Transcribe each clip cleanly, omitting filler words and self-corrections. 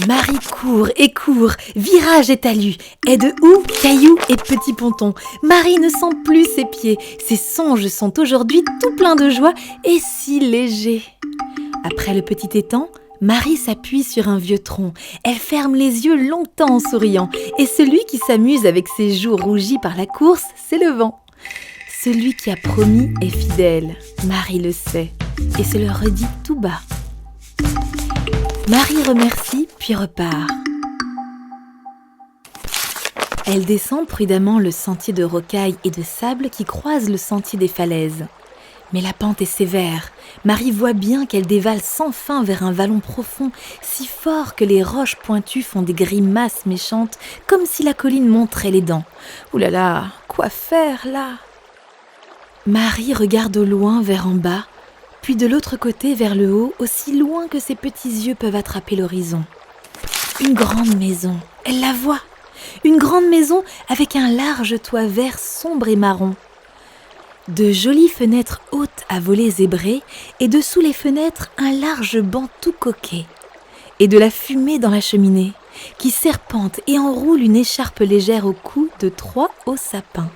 Marie court, virage et talus, aide de houx, cailloux et petits pontons. Marie ne sent plus ses pieds, ses songes sont aujourd'hui tout pleins de joie et si légers. Après le petit étang, Marie s'appuie sur un vieux tronc. Elle ferme les yeux longtemps en souriant. Et celui qui s'amuse avec ses joues rougies par la course, c'est le vent. Celui qui a promis est fidèle. Marie le sait et se le redit tout bas. Marie remercie puis repart. Elle descend prudemment le sentier de rocailles et de sable qui croise le sentier des falaises. Mais la pente est sévère. Marie voit bien qu'elle dévale sans fin vers un vallon profond, si fort que les roches pointues font des grimaces méchantes, comme si la colline montrait les dents. Ouh là là, quoi faire là ? Marie regarde au loin vers en bas, puis de l'autre côté vers le haut, aussi loin que ses petits yeux peuvent attraper l'horizon. Une grande maison, elle la voit. Une grande maison avec un large toit vert sombre et marron. De jolies fenêtres hautes à volets zébrés et dessous les fenêtres un large banc tout coquet. Et de la fumée dans la cheminée qui serpente et enroule une écharpe légère au cou de 3 hauts sapins.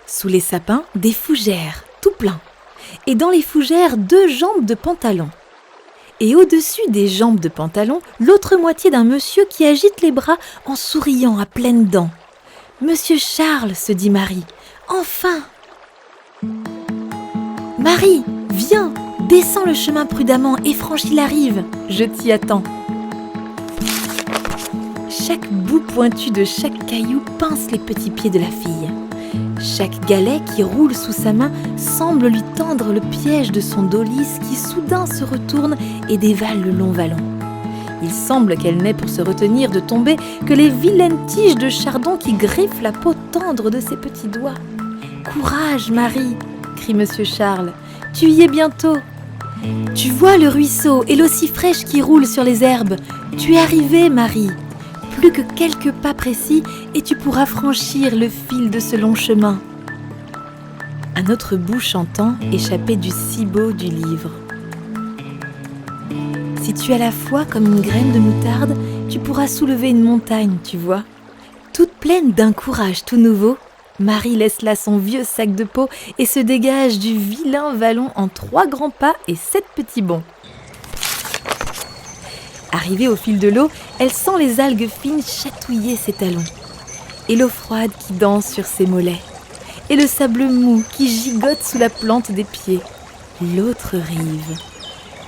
Sous les sapins, des fougères tout pleins et dans les fougères 2 jambes de pantalon. Et au-dessus des jambes de pantalon, l'autre moitié d'un monsieur qui agite les bras en souriant à pleines dents. « Monsieur Charles !» se dit Marie. « Enfin !» Marie, viens, descends le chemin prudemment et franchis la rive, je t'y attends. Chaque bout pointu de chaque caillou pince les petits pieds de la fille. Chaque galet qui roule sous sa main semble lui tendre le piège de son dos lisse qui soudain se retourne et dévale le long vallon. Il semble qu'elle n'ait pour se retenir de tomber que les vilaines tiges de chardon qui griffent la peau tendre de ses petits doigts. « Courage, Marie !» crie Monsieur Charles. « Tu y es bientôt. Tu vois le ruisseau et l'eau si fraîche qui roule sur les herbes. Tu es arrivée, Marie. Plus que quelques pas précis et tu pourras franchir le fil de ce long chemin. » Un autre bout chantant échappait du cibot du livre. « Si tu as la foi comme une graine de moutarde, tu pourras soulever une montagne, tu vois. » Toute pleine d'un courage tout nouveau, Marie laisse là son vieux sac de peau et se dégage du vilain vallon en 3 grands pas et 7 petits bonds. Arrivée au fil de l'eau, elle sent les algues fines chatouiller ses talons, et l'eau froide qui danse sur ses mollets, et le sable mou qui gigote sous la plante des pieds. L'autre rive.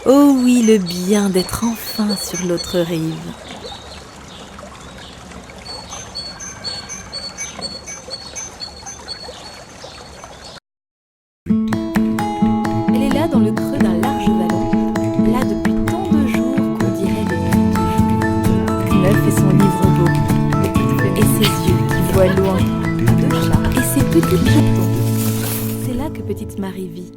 Oh oui, le bien d'être enfin sur l'autre rive. Dans le creux d'un large vallon, là depuis tant de jours qu'on dirait depuis toujours. Neuf est son livre beau, et ses yeux qui voient loin, 2 chats, et ses petits piétons. C'est là que petite Marie vit.